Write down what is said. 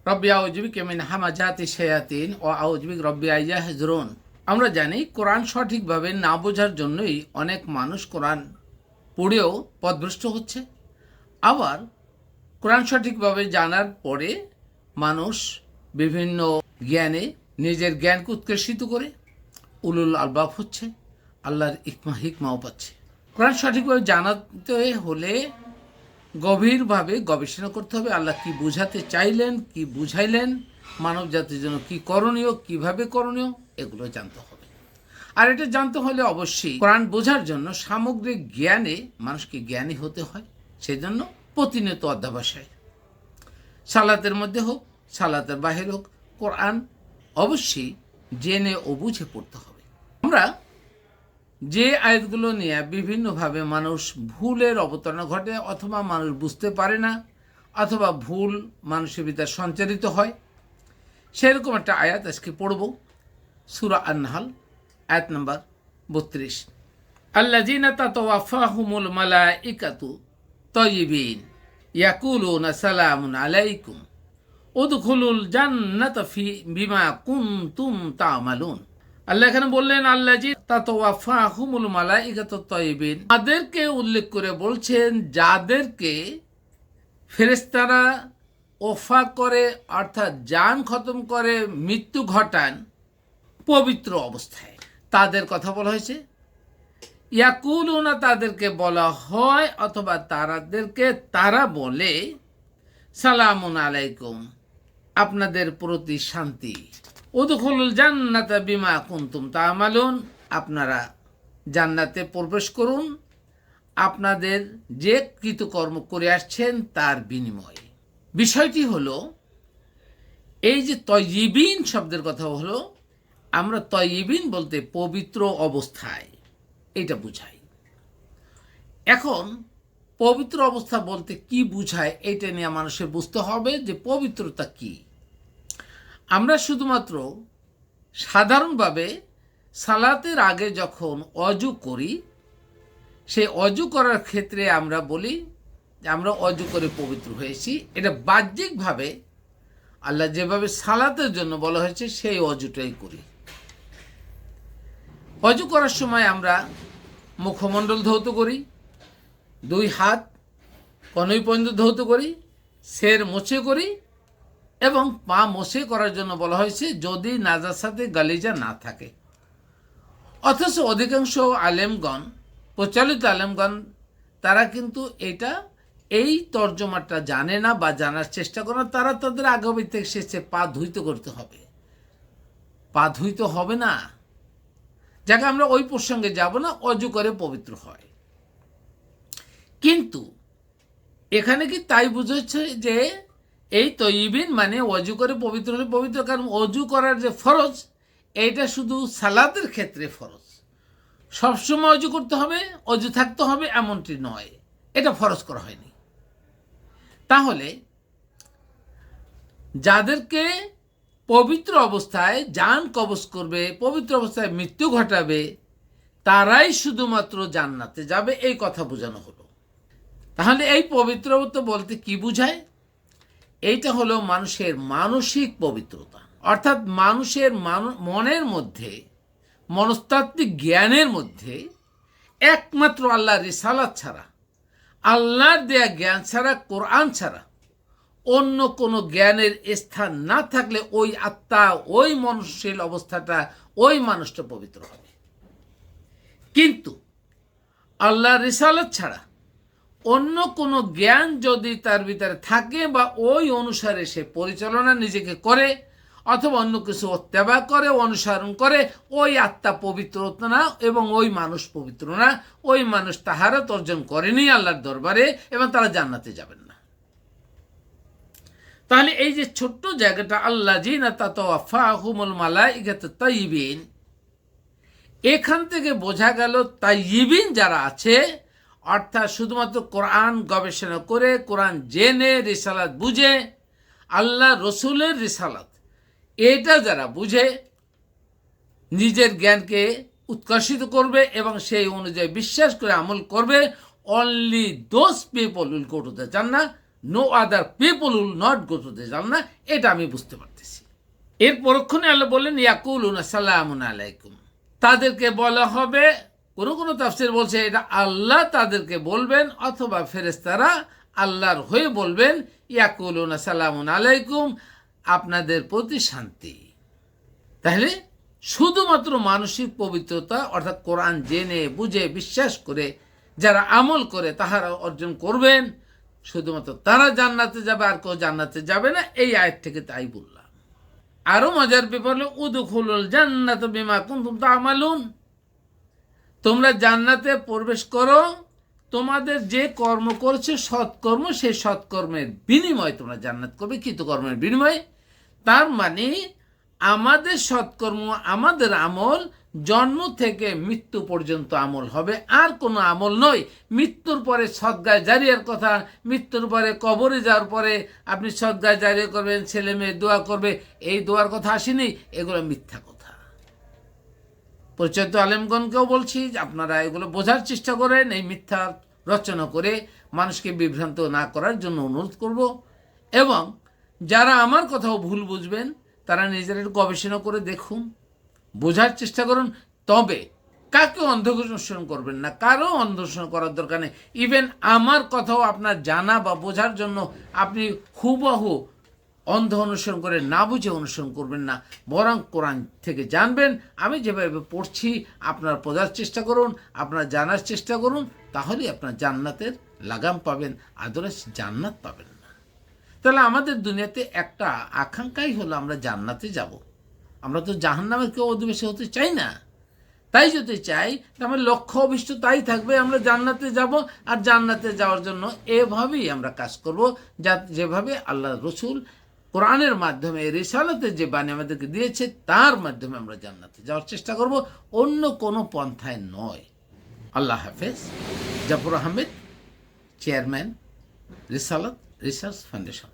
রব্বি আউযু বিকা মিন হামাজাতি শায়াতিন ওয়া আউযু বিকা রব্বি আন ইয়াহযুরুন। আমরা জানি কোরআন সঠিকভাবে না বোঝার জন্যই অনেক মানুষ কোরআন পড়েও পথভ্রষ্ট হচ্ছে। আবার কোরআন সঠিকভাবে জানার পরে মানুষ বিভিন্ন জ্ঞানে নিজের জ্ঞানকে উৎকর্ষিত করে উলুল আলবাব হচ্ছে, আল্লাহর হিকমাও পাচ্ছে। কোরআন সঠিকভাবে জানাতে হলে গভীরভাবে গবেষণা করতে হবে। আল্লাহ কি বুঝাতে চাইলেন, কি বুঝাইলেন, মানব জাতির জন্য কি করণীয়, কিভাবে করণীয়, এগুলো জানতে হবে। আর এটা জানতে হলে অবশ্যই কোরআন বোঝার জন্য সামগ্রিক জ্ঞানে মানুষকে জ্ঞানী হতে হয়। সেজন্য প্রতিনিয়ত অধ্যাবসায়, সালাতের মধ্যে হোক, সালাতের বাহির হোক, কোরআন অবশ্যই জেনে ও বুঝে পড়তে হবে। আমরা যে আয়াতগুলো নিয়ে বিভিন্নভাবে মানুষ ভুলের অবতারণা ঘটে, অথবা মানুষ বুঝতে পারে না, অথবা ভুল মানুষের ভিতরে সঞ্চারিত হয়, সেরকম একটা আয়াত আজকে পড়ব। সূরা আন-নাহল আয়াত নম্বর 32। আল্লাযীনা তাতাওয়াফাহুমুল মালাঈকাতু তাইয়িবিন ইয়াকুলুনা সালামুন আলাইকুম উদখুলুল জান্নাতা বিমা কুনতুম তা'মালুন। আল্লাহ এখানে বললেন আল্লাযী তাতাওয়াফাহুমুল মালাঈকাতু তাইয়িবিন, তাদেরকে উল্লেখ করে বলছেন যাদেরকে ফেরেশতারা ওফা করে, অর্থাৎ জান খতম করে, মৃত্যু ঘটান পবিত্র অবস্থায়, তাদের কথা বলা হয়েছে। ইয়াকুলুনা, তাদেরকে বলা হয়, অথবা তারা বলে সালামুন আলাইকুম, আপনাদের প্রতি শান্তি। উদখুলুল জান্নাতা বিমা কুনতুম তা'মালুন, আপনারা জান্নাতে প্রবেশ করুন আপনাদের যে কৃতকর্ম করে আসছেন তার বিনিময়ে। বিষয়টি হলো এই যে তয়্যিবিন শব্দের কথা হলো, আমরা তয়্যিবিন বলতে পবিত্র অবস্থায়, এটা বুঝাই। এখন পবিত্র অবস্থা বলতে কি বুঝায়, এটা নিয়ে মানুষের বুঝতে হবে যে পবিত্রতা কি। আমরা শুধুমাত্র সাধারণভাবে সালাতের আগে যখন অজু করি, সেই অজু করার ক্ষেত্রে আমরা বলি যে আমরা অজু করে পবিত্র হয়েছি। এটা বাহ্যিকভাবে আল্লাহ যেভাবে সালাতের জন্য বলা হয়েছে সেই অজুটাই করি। অজু করার সময় আমরা মুখমণ্ডল ধৌত করি, 2 হাত কনুই পর্যন্ত ধৌত করি, সের মোছে করি, এবং পা মোছে করার জন্য বলা হয়েছে যদি নাজাসাতে গালিজা না থাকে। অথচ অধিকাংশ আলেমগণ, প্রচলিত আলেমগণ, তারা কিন্তু এই তর্জমাটা জানে না বা জানার চেষ্টা করে না। তারা তাদের আগামী থেকে এসেছে পা ধুইতে করতে হবে, পা ধুইতে হবে না। যাকে আমরা ওই প্রসঙ্গে যাব না, অজু করে পবিত্র হয়। কিন্তু এখানে কি তাই বুঝেছে যে এই তয়্যিবিন মানে অজু করে পবিত্র হলে পবিত্র? কারণ অজু করার যে ফরজ, এইটা শুধু সালাতের ক্ষেত্রে ফরজ। সবসময় অজু করতে হবে, অজু থাকতে হবে এমনটি নয়, এটা ফরজ করা হয়নি। তাহলে যাদেরকে পবিত্র অবস্থায় জান কবজ করবে, পবিত্র অবস্থায় মৃত্যু ঘটাবে, তারাই শুধুমাত্র জান্নাতে যাবে, এই কথা বোঝানো হলো। তাহলে এই পবিত্রতা বলতে কি বুঝায়? এইটা হলো মানুষের মানসিক পবিত্রতা, অর্থাৎ মানুষের মনের মধ্যে, মনস্তাত্ত্বিক জ্ঞানের মধ্যে একমাত্র আল্লাহর রিসালাত ছাড়া, আল্লাহর দেয়া জ্ঞান ছাড়া, কোরআন ছাড়া অন্য কোনো জ্ঞানের স্থান না থাকলে ওই আত্মা, ওই মননশীল অবস্থাটা, ওই মানুষটা পবিত্র হবে। কিন্তু আল্লাহর রিসালাত ছাড়া অন্য কোনো জ্ঞান যদি তার ভিতরে থাকে বা ওই অনুসারে সে পরিচালনা নিজেকে করে, অথবা অন্য কিছু অত্যাবা করে, অনুসরণ করে, ওই আত্মা পবিত্র না এবং ওই মানুষ পবিত্র না। ওই মানুষ তাহারাত অর্জন করেনি আল্লাহর দরবারে, এবং তারা জান্নাতে যাবেন না। তাহলে এই যে ছোট্ট জায়গাটা আল্লাযীনা তাতাওয়াফাহুমুল মালাঈকাতু তাইয়িবিন, এখান থেকে বোঝা গেল তাইয়িবিন যারা আছে, অর্থাৎ শুধুমাত্র কোরআন গবেষণা করে, কোরআন জেনে, রিসালাত বুঝে, আল্লাহ রসুলের রিসালাত এটা যারা বুঝে নিজের জ্ঞানকে উৎকর্ষিত করবে এবং সেই অনুযায়ী বিশ্বাস করে আমল করবে, only those people will go to the জান্নাহ, no other people will not go to the জান্নাহ, এটা আমি বুঝতে পারতেছি। এর পরক্ষণে আল্লাহ বললেন ইয়াকুলুনা সালামুন আলাইকুম, তাদেরকে বলা হবে, কোনো তাফসীর বলছে এটা আল্লাহ তাদেরকে বলবেন অথবা ফেরেশতারা আল্লাহর হয়ে বলবেন ইয়াকুলুনা সালামুন আলাইকুম, আপনাদের প্রতি শান্তি। তাহলে শুধুমাত্র মানসিক পবিত্রতা অর্থাৎ কোরআন জেনে বুঝে বিশ্বাস করে যারা আমল করে তাহারা অর্জন করবেন, শুধুমাত্র তারা জান্নাতে যাবে, আর কেউ জান্নাতে যাবে না। এই আয়াত থেকে তাই বললাম। আরো মজার ব্যাপার হলো উদখুলুল জান্নাতা বিমা কুনতুম তা'মালুন, তোমরা জান্নাতে প্রবেশ করো তোমাদের যে কর্ম করেছে সৎকর্ম, সেই সৎকর্মের বিনিময়ে তোমরা জান্নাত করবে, কৃতকর্মের বিনিময়ে। তার মানে আমাদের সৎকর্ম, আমাদের আমল জন্ম থেকে মৃত্যু পর্যন্ত আমল হবে, আর কোনো আমল নয়। মৃত্যুর পরে সদগায়ে জারিয়ার কথা, মৃত্যুর পরে কবরে যাওয়ার পরে আপনি সদগায়ে জারিয়া করবেন, ছেলে মেয়ে দোয়া করবে, এই দোয়ার কথা আসেনি, এগুলো মিথ্যা কথা। পরিচিত আলেমগণকেও বলছি যে আপনারা এগুলো বোঝার চেষ্টা করেন, এই মিথ্যা রচনা করে মানুষকে বিভ্রান্ত না করার জন্য অনুরোধ করব। এবং যারা আমার কথাও ভুল বুঝবেন তারা নিজেরা একটু গবেষণা করে দেখুন, বোঝার চেষ্টা করুন। তবে কাকেও অন্ধ অনুসরণ করবেন না, কারো অন্ধ অনুসরণ করার দরকার নেই। ইভেন আমার কথাও আপনার জানা বা বোঝার জন্য আপনি হুবহু অন্ধ অনুসরণ করে না বুঝে অনুসরণ করবেন না, বরং কোরআন থেকে জানবেন। আমি যেভাবে পড়ছি আপনারা বোঝার চেষ্টা করুন, আপনারা জানার চেষ্টা করুন, তাহলেই আপনার জান্নাতের লাগাম পাবেন, আদরেস জান্নাত পাবেন না। তাহলে আমাদের দুনিয়াতে একটা আকাঙ্ক্ষাই হলো আমরা জান্নাতে যাব। আমরা তো জাহান্নামের কেউ অধিবাসী হতে চাই না। তাই যদি চাই আমার লক্ষ্য অভিষ্ট তাই থাকবে, আমরা জান্নাতে যাব, আর জান্নাতে যাওয়ার জন্য এভাবেই আমরা কাজ করব, যেভাবে আল্লাহ রসুল কোরআনের মাধ্যমে রিসালাতের যে বাণী আমাদেরকে দিয়েছে তার মাধ্যমে আমরা জান্নাতে যাওয়ার চেষ্টা করব, অন্য কোনো পন্থায় নয়। আল্লাহ হাফেজ। জাফর আহমেদ, চেয়ারম্যান, রিসালাত রিসার্চ ফাউন্ডেশন।